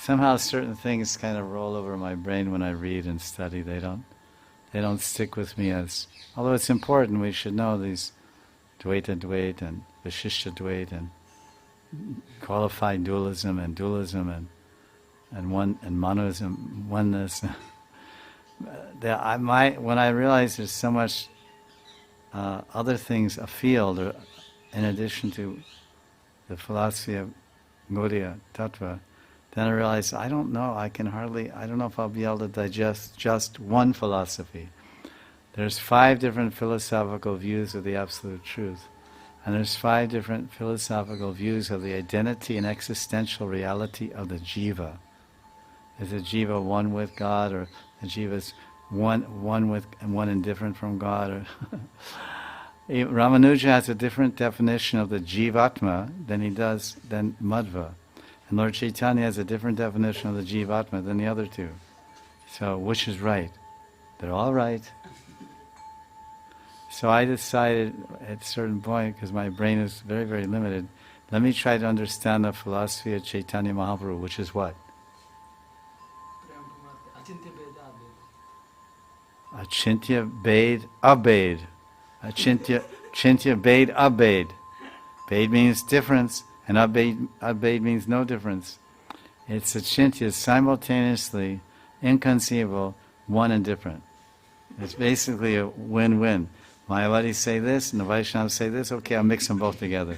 somehow certain things kind of roll over my brain when I read and study. They don't stick with me as, although it's important, we should know these Dvaita and Vishishta Dvaita and qualified dualism and monism, oneness. When I realize there's so much other things afield, or in addition to the philosophy of Gaudiya Tattva, then I realize I don't know if I'll be able to digest just one philosophy. There's 5 different philosophical views of the Absolute Truth. And there's 5 different philosophical views of the identity and existential reality of the jiva. Is the jiva one with God, or the jiva is one with and one indifferent from God? Or Ramanuja has a different definition of the jivatma than Madhva. And Lord Chaitanya has a different definition of the jivatma than the other 2. So which is right? They're all right. So I decided at a certain point, because my brain is very, very limited, let me try to understand the philosophy of Chaitanya Mahaprabhu, which is what? Achintya Bhed Abhed. Achintya Bhed Abhed. Bhed means difference, and Abhed means no difference. It's Achintya, simultaneously inconceivable, one and different. It's basically a win-win. Mayavadis say this, and the Vaishnavas say this, okay, I'll mix them both together.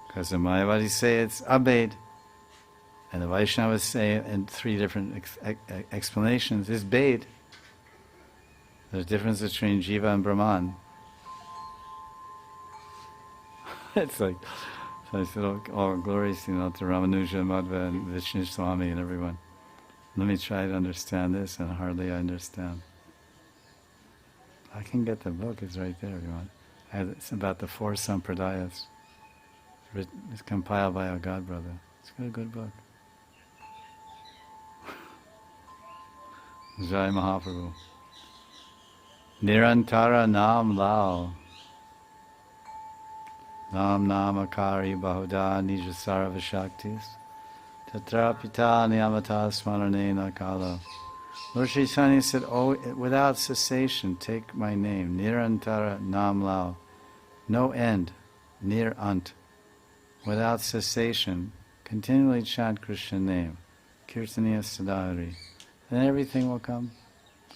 Because the Mayavadis say it's Abhed, and the Vaishnavas say in 3 different explanations, it's Bhed. There's a difference between Jiva and Brahman. It's like, so I said, all glories, to Ramanuja, Madhva, and Vishnu Swami, and everyone. Let me try to understand this, and hardly I understand. I can get the book, it's right there if you want. It's about the 4 sampradayas. It's compiled by a godbrother. It's a good book. Jai Mahaprabhu. Nirantara Nam Lao. Nam Namakari Bahuda Nijasara Vishaktis. Tatrapita Niyamata Smaranena Kala. Lord Chaitanya said, without cessation, take my name, Nirantara Nam Lao, no end, Nirant, without cessation, continually chant Krishna name, Kirtaniya Sadhari, then everything will come.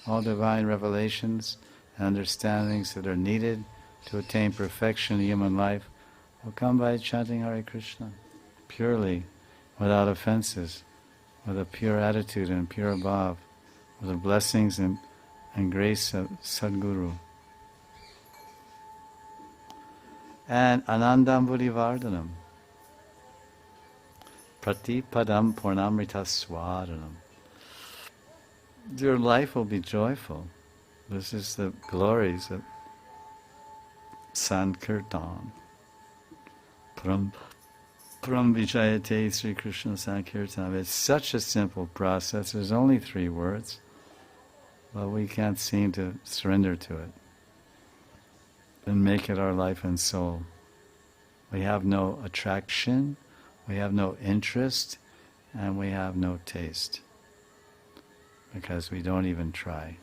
All divine revelations and understandings that are needed to attain perfection in human life will come by chanting Hare Krishna, purely, without offenses, with a pure attitude and pure bhav, with the blessings and grace of Sadguru. And Anandam Buddhivardhanam, Pratipadam Purnamrita Swadanam. Your life will be joyful. This is the glories of Sankirtan. Pram Vijayate Sri Krishna Sankirtan. It's such a simple process. There's only 3 words. But we can't seem to surrender to it and make it our life and soul. We have no attraction, we have no interest, and we have no taste, because we don't even try.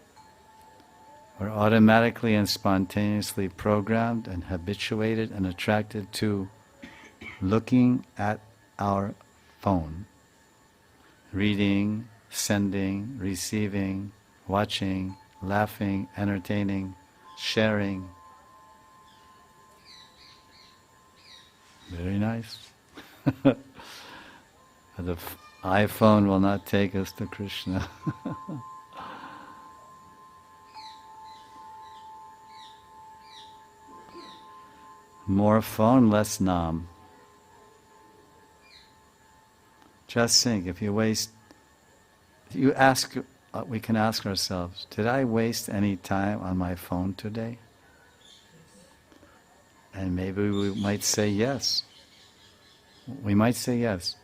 We're automatically and spontaneously programmed and habituated and attracted to looking at our phone, reading, sending, receiving, watching, laughing, entertaining, sharing. Very nice. The iPhone will not take us to Krishna. More phone, less nam. Just think, if you ask, we can ask ourselves, did I waste any time on my phone today? And maybe we might say yes. We might say yes.